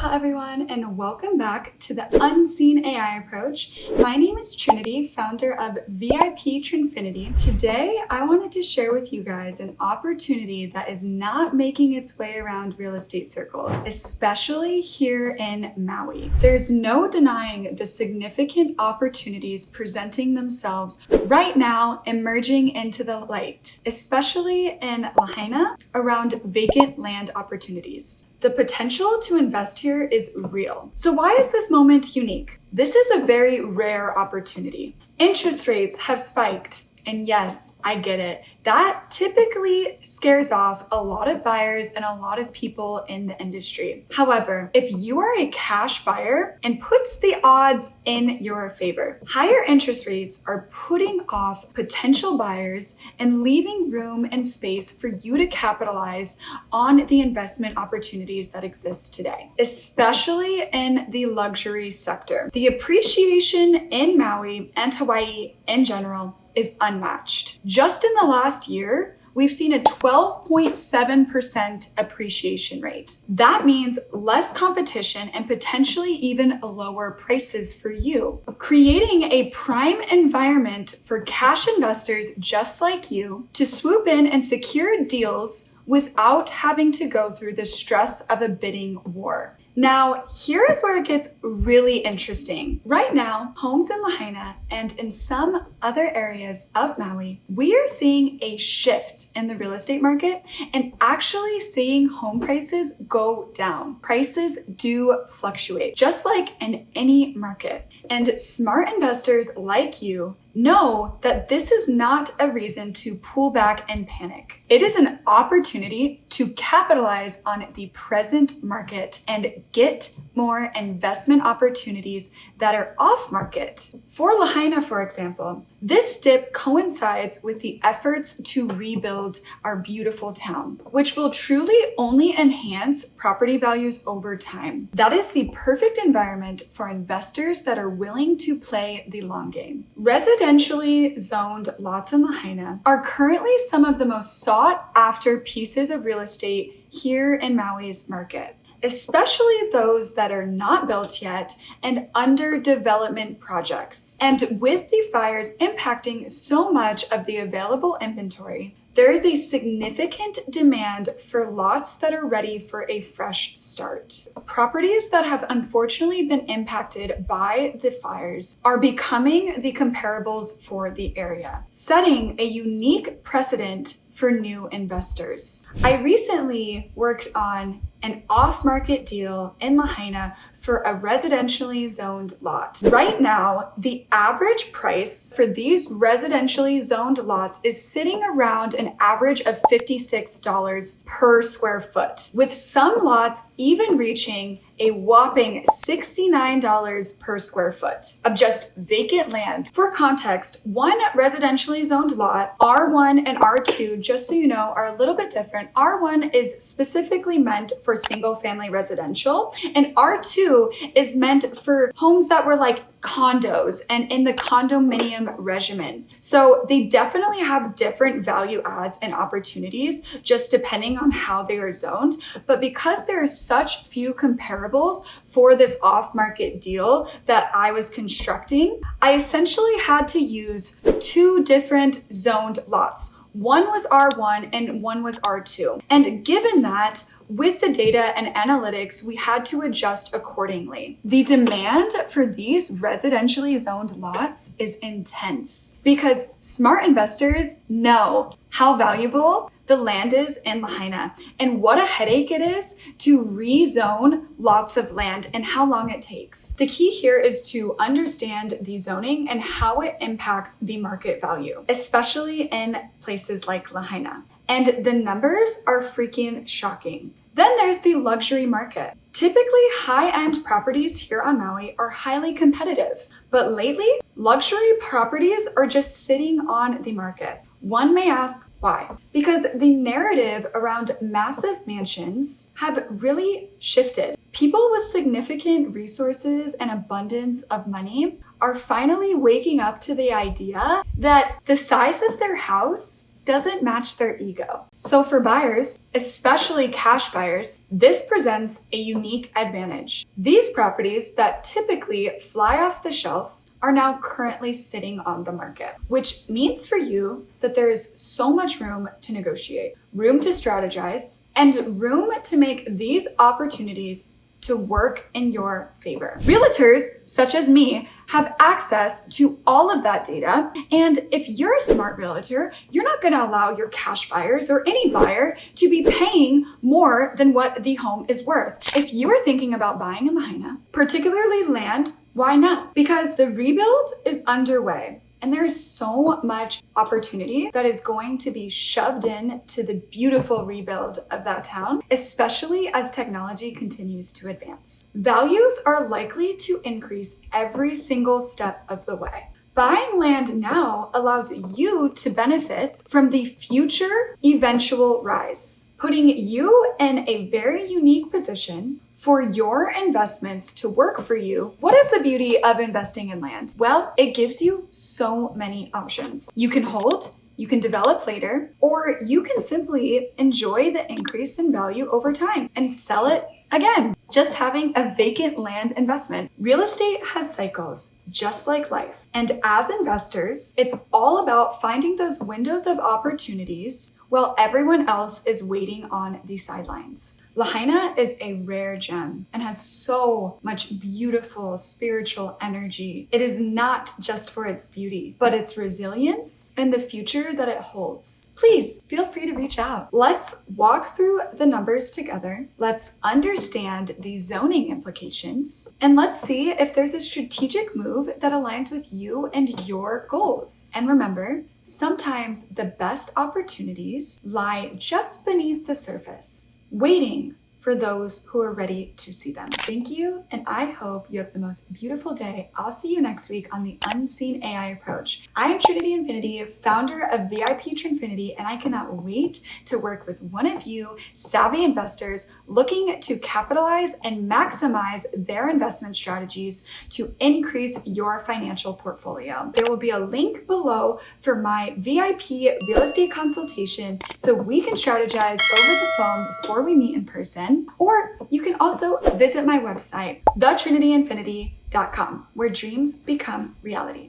Aloha everyone, and welcome back to the Unseen AI Approach. My name is Trinity, founder of VIP Trinfinity. Today, I wanted to share with you guys an opportunity that is not making its way around real estate circles, especially here in Maui. There's no denying the significant opportunities presenting themselves right now, emerging into the light, especially in Lahaina around vacant land opportunities. The potential to invest here is real. So why is this moment unique? This is a very rare opportunity. Interest rates have spiked. And yes, I get it. That typically scares off a lot of buyers and a lot of people in the industry. However, if you are a cash buyer and puts the odds in your favor, higher interest rates are putting off potential buyers and leaving room and space for you to capitalize on the investment opportunities that exist today, especially in the luxury sector. The appreciation in Maui and Hawaii in general is unmatched. Just in the last year, we've seen a 12.7% appreciation rate. That means less competition and potentially even lower prices for you, creating a prime environment for cash investors just like you to swoop in and secure deals without having to go through the stress of a bidding war. Now, here is where it gets really interesting. Right now, homes in Lahaina and in some other areas of Maui, we are seeing a shift in the real estate market and actually seeing home prices go down. Prices do fluctuate, just like in any market. And smart investors like you know that this is not a reason to pull back and panic. It is an opportunity to capitalize on the present market and get more investment opportunities that are off market. For Lahaina, for example, this dip coincides with the efforts to rebuild our beautiful town, which will truly only enhance property values over time. That is the perfect environment for investors that are willing to play the long game. Residentially zoned lots in Lahaina are currently some of the most sought after pieces of real estate here in Maui's market, especially those that are not built yet and under development projects. And with the fires impacting so much of the available inventory, there is a significant demand for lots that are ready for a fresh start. Properties that have unfortunately been impacted by the fires are becoming the comparables for the area, setting a unique precedent for new investors. I recently worked on an off-market deal in Lahaina for a residentially zoned lot. Right now, the average price for these residentially zoned lots is sitting around an average of $56 per square foot, with some lots even reaching a whopping $69 per square foot of just vacant land. For context, one residentially zoned lot, R1 and R2, just so you know, are a little bit different. R1 is specifically meant for single family residential, and R2 is meant for homes that were like condos and in the condominium regimen. So they definitely have different value adds and opportunities just depending on how they are zoned. But because there are such few comparables for this off-market deal that I was constructing, I essentially had to use two different zoned lots. One was R1 and one was R2. And given that, with the data and analytics, we had to adjust accordingly. The demand for these residentially zoned lots is intense because smart investors know how valuable the land is in Lahaina and what a headache it is to rezone lots of land and how long it takes. The key here is to understand the zoning and how it impacts the market value, especially in places like Lahaina. And the numbers are freaking shocking. Then there's the luxury market. Typically, high-end properties here on Maui are highly competitive, but lately, luxury properties are just sitting on the market. One may ask why? Because the narrative around massive mansions have really shifted. People with significant resources and abundance of money are finally waking up to the idea that the size of their house doesn't match their ego. So for buyers, especially cash buyers, this presents a unique advantage. These properties that typically fly off the shelf are now currently sitting on the market, which means for you that there is so much room to negotiate, room to strategize, and room to make these opportunities to work in your favor. Realtors, such as me, have access to all of that data. And if you're a smart realtor, you're not going to allow your cash buyers or any buyer to be paying more than what the home is worth. If you are thinking about buying in Lahaina, particularly land, why now? Because the rebuild is underway. And there's so much opportunity that is going to be shoved in to the beautiful rebuild of that town, especially as technology continues to advance. Values are likely to increase every single step of the way. Buying land now allows you to benefit from the future eventual rise, putting you in a very unique position for your investments to work for you. What is the beauty of investing in land? Well, it gives you so many options. You can hold, you can develop later, or you can simply enjoy the increase in value over time and sell it again. Just having a vacant land investment. Real estate has cycles, just like life. And as investors, it's all about finding those windows of opportunities while everyone else is waiting on the sidelines. Lahaina is a rare gem and has so much beautiful spiritual energy. It is not just for its beauty, but its resilience and the future that it holds. Please feel free to reach out. Let's walk through the numbers together. Let's understand the zoning implications, and let's see if there's a strategic move that aligns with you and your goals. And remember, sometimes the best opportunities lie just beneath the surface, waiting for those who are ready to see them. Thank you, and I hope you have the most beautiful day. I'll see you next week on the Unseen AI Approach. I am Trinity Infinity, founder of VIP Trinfinity, and I cannot wait to work with one of you savvy investors looking to capitalize and maximize their investment strategies to increase your financial portfolio. There will be a link below for my VIP real estate consultation so we can strategize over the phone before we meet in person. Or you can also visit my website, thetrinityinfinity.com, where dreams become reality.